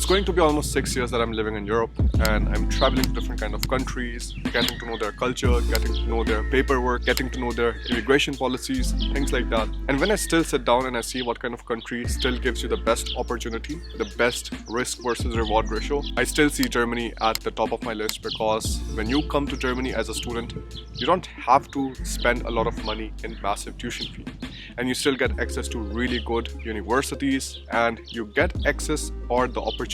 It's going to be almost 6 years that I'm living in Europe, and I'm traveling to different kind of countries, getting to know their culture, getting to know their paperwork, getting to know their immigration policies, things like that. And when I still sit down and I see what kind of country still gives you the best opportunity, the best risk versus reward ratio, I still see Germany at the top of my list, because when you come to Germany as a student, you don't have to spend a lot of money in massive tuition fee. And you still get access to really good universities, and you get access or the opportunity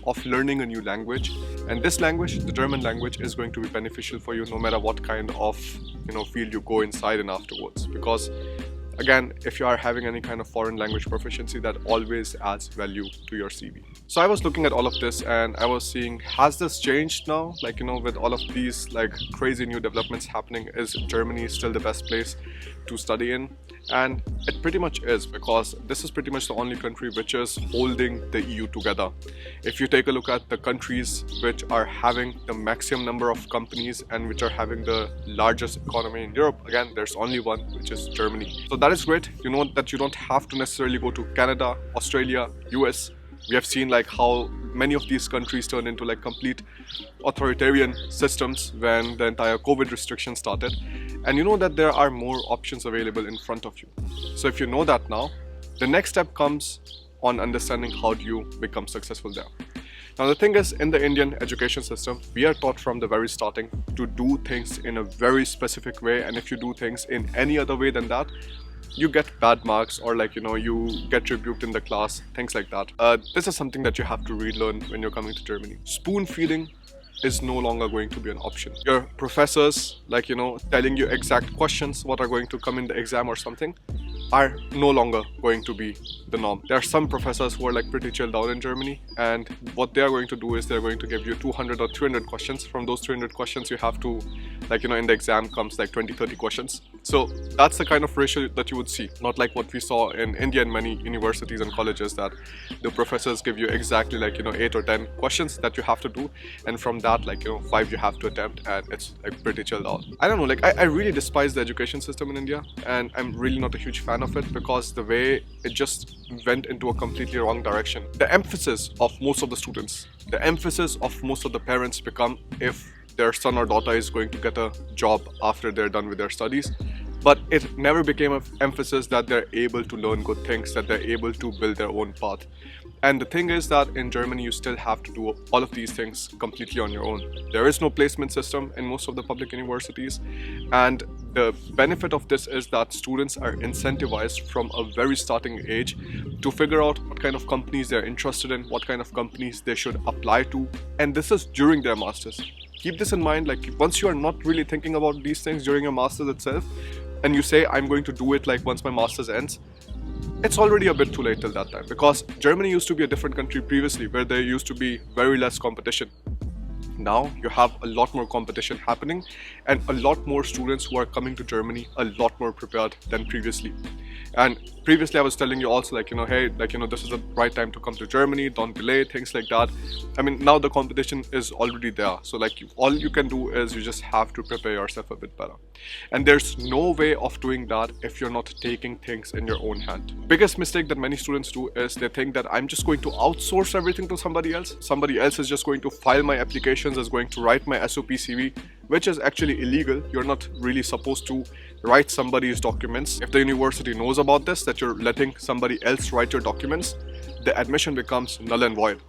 of learning a new language. And this language, the German language, is going to be beneficial for you no matter what kind of field you go inside in afterwards. Because again, if you are having any kind of foreign language proficiency, that always adds value to your CV. So I was looking at all of this and I was seeing, has this changed now? With all of these crazy new developments happening, is Germany still the best place to study in? And it pretty much is, because this is pretty much the only country which is holding the EU together. If you take a look at the countries which are having the maximum number of companies and which are having the largest economy in Europe, again, there's only one, which is Germany. So that is great. You know that you don't have to necessarily go to Canada, Australia, US. We have seen how many of these countries turned into complete authoritarian systems when the entire COVID restrictions started. And you know that there are more options available in front of you. So if you know that now, the next step comes on understanding how do you become successful there. Now the thing is, in the Indian education system, we are taught from the very starting to do things in a very specific way, and if you do things in any other way than that, you get bad marks, or you get rebuked in the class, things like that. This is something that you have to relearn when you're coming to Germany. Spoon feeding is no longer going to be an option. Your professors, telling you exact questions, what are going to come in the exam or something, are no longer going to be the norm. There are some professors who are pretty chilled out in Germany, and what they are going to do is they're going to give you 200 or 300 questions. From those 300 questions, you have to, in the exam comes 20-30 questions. So that's the kind of ratio that you would see, not like what we saw in India in many universities and colleges, that the professors give you exactly 8 or 10 questions that you have to do, and from that 5 you have to attempt, and it's pretty chilled out. I don't know, I really despise the education system in India, and I'm really not a huge fan of it, because the way it just went into a completely wrong direction. The emphasis of most of the students, the emphasis of most of the parents become if their son or daughter is going to get a job after they're done with their studies. But it never became an emphasis that they're able to learn good things, that they're able to build their own path. And the thing is that in Germany, you still have to do all of these things completely on your own. There is no placement system in most of the public universities. And the benefit of this is that students are incentivized from a very starting age to figure out what kind of companies they're interested in, what kind of companies they should apply to. And this is during their masters. Keep this in mind, once you are not really thinking about these things during your masters itself, and you say, I'm going to do it once my masters ends, it's already a bit too late till that time, because Germany used to be a different country previously, where there used to be very less competition. Now you have a lot more competition happening, and a lot more students who are coming to Germany a lot more prepared than previously. And previously I was telling you also hey, this is the right time to come to Germany, don't delay, things like that. I mean, now the competition is already there, so all you can do is you just have to prepare yourself a bit better. And there's no way of doing that if you're not taking things in your own hand. Biggest mistake that many students do is they think that I'm just going to outsource everything to somebody else. Somebody else is just going to file my applications, is going to write my SOP CV, which is actually illegal. You're not really supposed to write somebody's documents. If the university knows about this, that you're letting somebody else write your documents, the admission becomes null and void.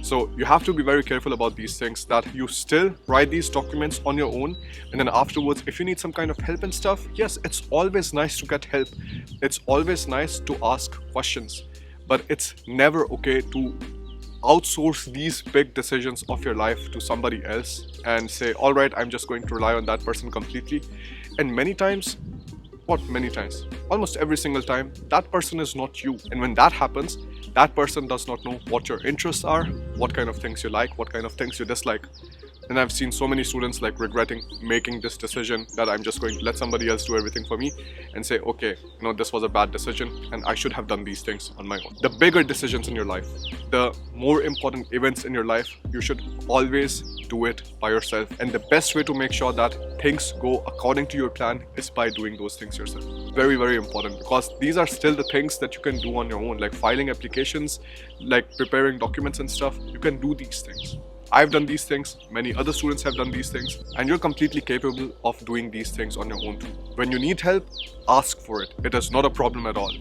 So you have to be very careful about these things, that you still write these documents on your own, and then afterwards, if you need some kind of help and stuff, yes, it's always nice to get help. It's always nice to ask questions, but it's never okay to outsource these big decisions of your life to somebody else and say, all right, I'm just going to rely on that person completely. And many times, almost every single time, that person is not you. And when that happens, that person does not know what your interests are, what kind of things you like, what kind of things you dislike. And I've seen so many students regretting making this decision, that I'm just going to let somebody else do everything for me, and say, okay, this was a bad decision and I should have done these things on my own. The bigger decisions in your life, the more important events in your life, you should always do it by yourself. And the best way to make sure that things go according to your plan is by doing those things yourself. very, very important, because these are still the things that you can do on your own, like filing applications, like preparing documents and stuff. You can do these things. I've done these things, many other students have done these things, and you're completely capable of doing these things on your own too. When you need help, ask for it. It is not a problem at all.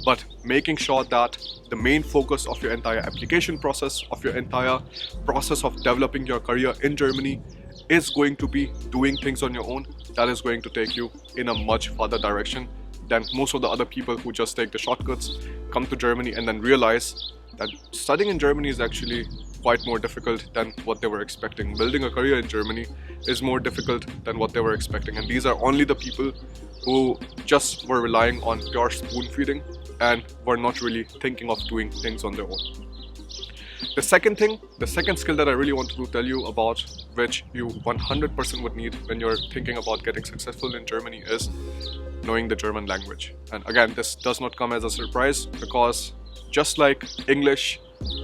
But making sure that the main focus of your entire application process, of your entire process of developing your career in Germany, is going to be doing things on your own, that is going to take you in a much further direction than most of the other people who just take the shortcuts, come to Germany and then realize that studying in Germany is actually quite more difficult than what they were expecting. Building a career in Germany is more difficult than what they were expecting. And these are only the people who just were relying on pure spoon feeding and were not really thinking of doing things on their own. The second skill that I really wanted to tell you about, which you 100% would need when you're thinking about getting successful in Germany, is knowing the German language. And again, this does not come as a surprise, because just like English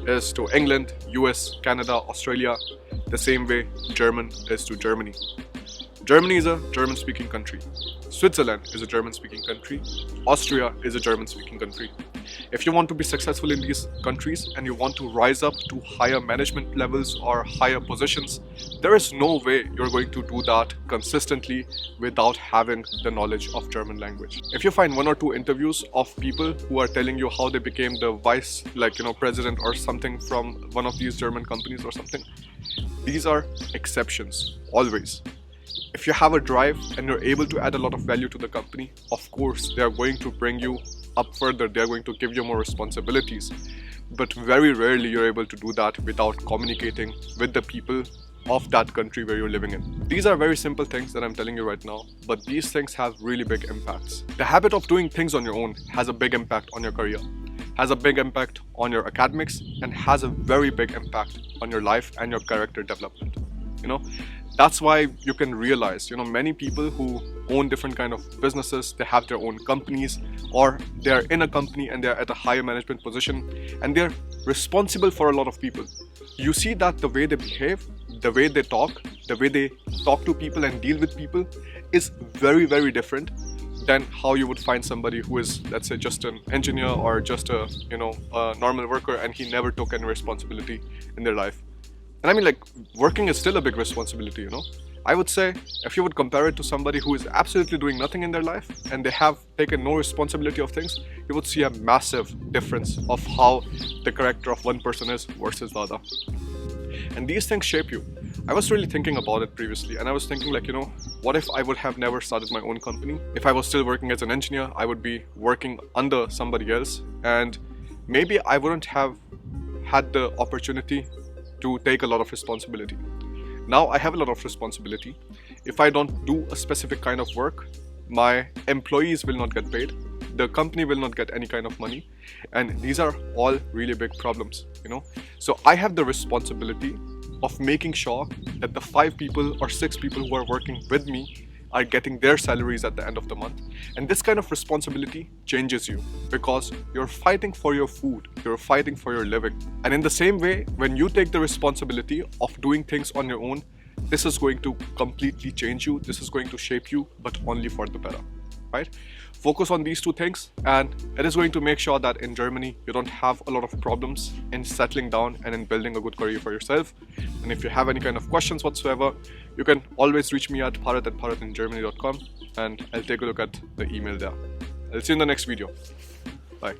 is to England, US, Canada, Australia, the same way German is to Germany. Germany is a German-speaking country. Switzerland is a German-speaking country. Austria is a German-speaking country. If you want to be successful in these countries and you want to rise up to higher management levels or higher positions, there is no way you're going to do that consistently without having the knowledge of German language. If you find one or two interviews of people who are telling you how they became the vice, president or something from one of these German companies or something, these are exceptions, always. If you have a drive and you're able to add a lot of value to the company, of course, they are going to bring you up further. They are going to give you more responsibilities. But very rarely you're able to do that without communicating with the people of that country where you're living in. These are very simple things that I'm telling you right now, but these things have really big impacts. The habit of doing things on your own has a big impact on your career, has a big impact on your academics, and has a very big impact on your life and your character development. That's why you can realize, many people who own different kind of businesses, they have their own companies, or they're in a company and they're at a higher management position and they're responsible for a lot of people. You see that the way they behave, the way they talk to people and deal with people is very, very different than how you would find somebody who is, let's say, just an engineer or just a normal worker, and he never took any responsibility in their life. And I mean, working is still a big responsibility, I would say, if you would compare it to somebody who is absolutely doing nothing in their life and they have taken no responsibility of things, you would see a massive difference of how the character of one person is versus the other. And these things shape you. I was really thinking about it previously, and I was thinking what if I would have never started my own company? If I was still working as an engineer, I would be working under somebody else, and maybe I wouldn't have had the opportunity to take a lot of responsibility. Now I have a lot of responsibility. If I don't do a specific kind of work, my employees will not get paid, the company will not get any kind of money, and these are all really big problems, So I have the responsibility of making sure that the 5 people or 6 people who are working with me are getting their salaries at the end of the month. And this kind of responsibility changes you, because you're fighting for your food, you're fighting for your living. And in the same way, when you take the responsibility of doing things on your own, this is going to completely change you, this is going to shape you, but only for the better, right? Focus on these 2 things, and it is going to make sure that in Germany you don't have a lot of problems in settling down and in building a good career for yourself. And if you have any kind of questions whatsoever, you can always reach me at parat@paratingermany.com, and I'll take a look at the email there. I'll see you in the next video. Bye.